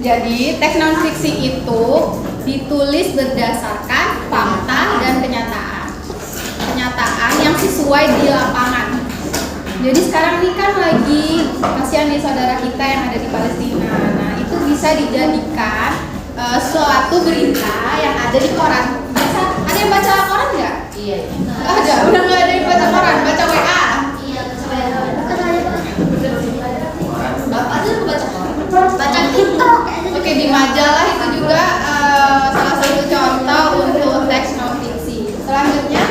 Jadi teks non fiksi itu ditulis berdasarkan fakta dan kenyataan yang sesuai di lapangan. Jadi sekarang ini kan lagi kasihan nih saudara kita yang ada di Palestina. Nah itu bisa dijadikan suatu berita yang ada di koran. Biasa ada yang baca koran nggak? Iya. Ada. Udah nggak ada yang baca koran, baca WA. Iya, Bapak tuh baca koran. Baca TikTok. Oke, di majalah itu juga salah satu contoh untuk teks non fiksi. Selanjutnya,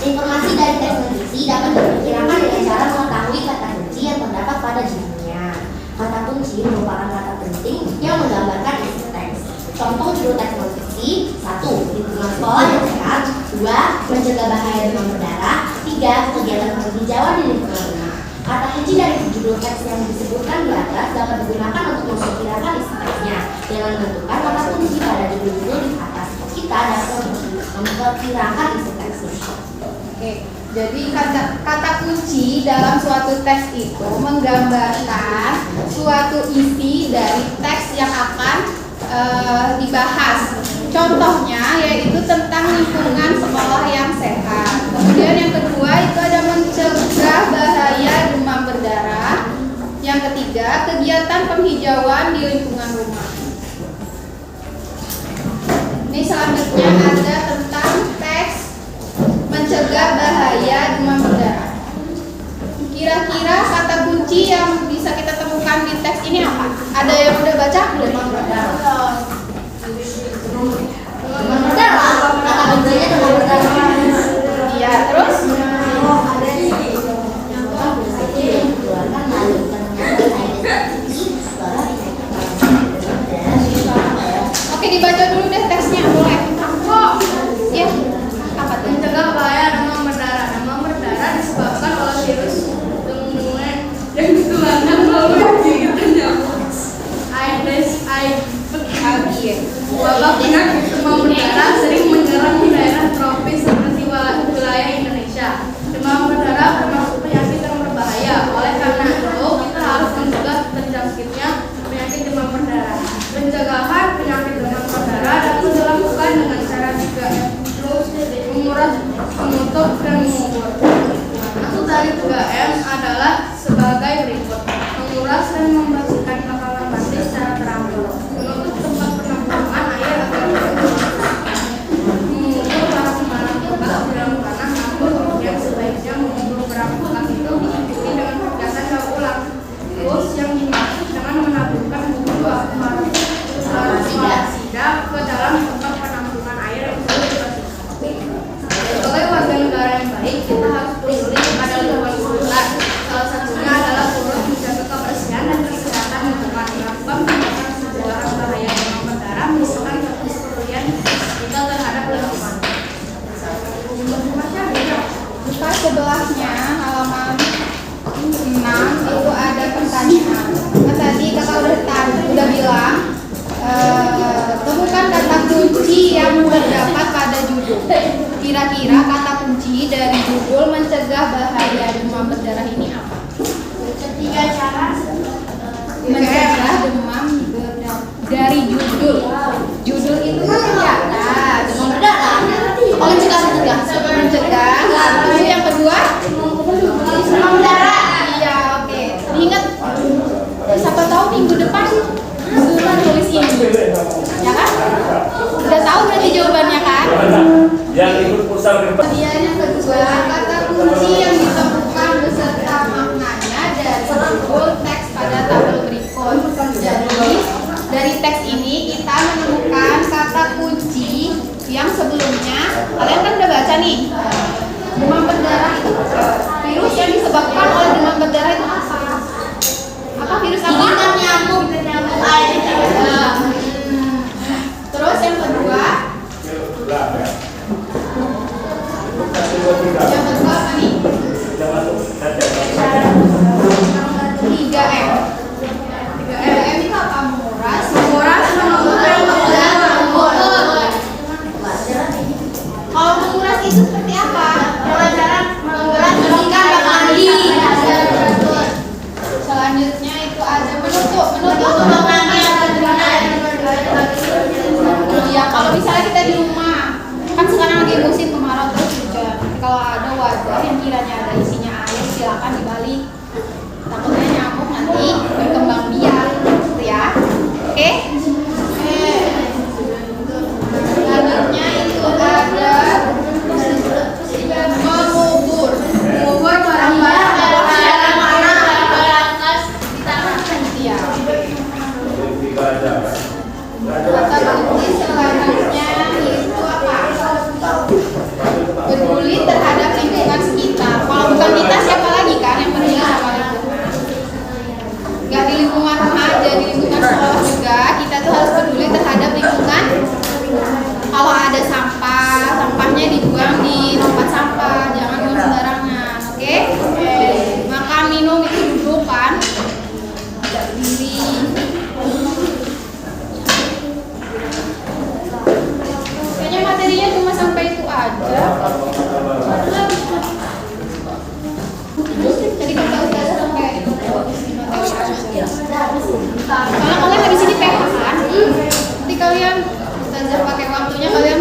Informasi dari teks non fiksi dapat diperkirakan dengan cara mengetahui kata kunci yang terdapat pada judulnya. Kata kunci merupakan kata penting yang menggambarkan isi teks. Contoh judul teks non fiksi: 1. Lingkungan sekolah yang sehat. 2. Mencegah bahaya demam berdarah. 3. Kegiatan penghijauan di lingkungan rumah. Kata kunci dari judul teks yang disebutkan di atas dapat digunakan untuk memperkirakan isi teksnya. Dengan menentukan kata kunci pada judul-judul di atas, kita dapat memperkirakan isi teksnya. oke. Jadi kata kunci dalam suatu teks itu menggambarkan suatu isi dari teks yang akan dibahas. Contohnya yaitu tentang lingkungan sekolah yang sehat. Kemudian yang kedua itu ada mencegah bahaya demam berdarah. Yang ketiga, kegiatan penghijauan di lingkungan rumah. Ini selanjutnya ada tentang teks mencegah bahaya demam berdarah. Kira-kira kata kunci yang bisa kita temukan di teks ini apa? Ada yang udah baca? Demam berdarah. Demam berdarah. Kata kuncinya demam berdarah. Iya, terus? Oke, dibaca dulu deh teksnya, boleh. Ya, apa tuh? Mencegah bahaya demam berdarah. Demam berdarah disebabkan oleh virus dengue yang ditularkan melalui gigitan nyamuk. Aedes aegypti. Wabah penyakit demam berdarah sering menyerang daerah tropis seperti wilayah Indonesia. Demam berdarah termasuk penyakit yang berbahaya. Oleh karena itu, kita harus mencegah terjangkitnya penyakit demam berdarah. Pencegahan penyakit demam berdarah dapat dilakukan dengan cara 3M. Menguras, menutup, dan mengubur. Maksud dari 3M adalah sebagai berikut: menguras dan membersihkan kamar mandi secara teratur, menutup tempat penampungan air agar mengubur barang barang bekas di dalam tanah. Namun kemudian sebaiknya mengubur barang bekas itu diikuti dengan kegiatan daur ulang. Terus yang dimaksud dengan menaburkan bumbu pestisida ke dalam tempat penampungan air yang sudah dibersihkan. Sebagai warga negara yang baik, kita harus peduli pada lingkungan sekitar. Salah satunya adalah turut menjaga kebersihan dan kesehatan lingkungan. Melakukan tindakan mencegah bahaya demam berdarah, misalkan kepedulian kita terhadap lingkungan. Buka sebelahnya halaman 6 itu ada pertanyaan. Nah, tadi kakak udah bilang temukan kata kunci yang terdapat pada judul. Kira-kira kata kunci dari judul mencegah bahaya demam berdarah ini apa? Ketiga cara Mencegah demam berdarah dari judul. Judul itu kan senjata demam berdarah. Oh, mencegah. Lalu yang kedua demam berdarah. Iya, oke. Ingat, siapa tahu minggu depan sudah tulis ini, ya kan? Udah tahu berarti jawabannya kan? Yang ikut pusat Kemudian yang kedua, kata kunci yang ditemukan beserta maknanya dari judul teks pada tabel berikut. Jadi dari teks ini kita menemukan kata kunci yang sebelumnya kalian kan udah baca nih. Demam berdarah itu virus yang disebabkan oleh demam berdarah itu apa? Apa virus apa? gigitan nyamuk. Terus yang kedua apa nih? 3M. 3M itu apa? Menguras, kalau menguras itu seperti apa? Menguras bersihkan mandi. Selanjutnya itu di musim kemarau terus hujan. Kalau ada wadah yang kiranya ada isinya air, silakan dibalik. Takutnya nyamuk nanti berkembang biak, gitu ya. Oke? Selanjutnya itu ada mengubur. Mengubur barang-barang dalam mana berangkas di tanah. Iya. Kata Kata kunci selanjutnya itu apa? Peduli terhadap lingkungan sekitar. Kalau bukan kita siapa lagi kan yang peduli sama lingkungan? Gak di lingkungan rumah aja, di lingkungan sekolah juga kita tuh harus peduli terhadap lingkungan. Kalau ada sampah, sampahnya dibuang di tempat sampah, jangan buang sembarangan, oke? Makan minum itu duduk kan, tidak berdiri. Kayaknya materinya cuma sampai itu aja. Jadi kata ustazah sampai itu materi aja. Karena kalian habis ini PH kan? Nanti kalian ustazah pakai waktunya kalian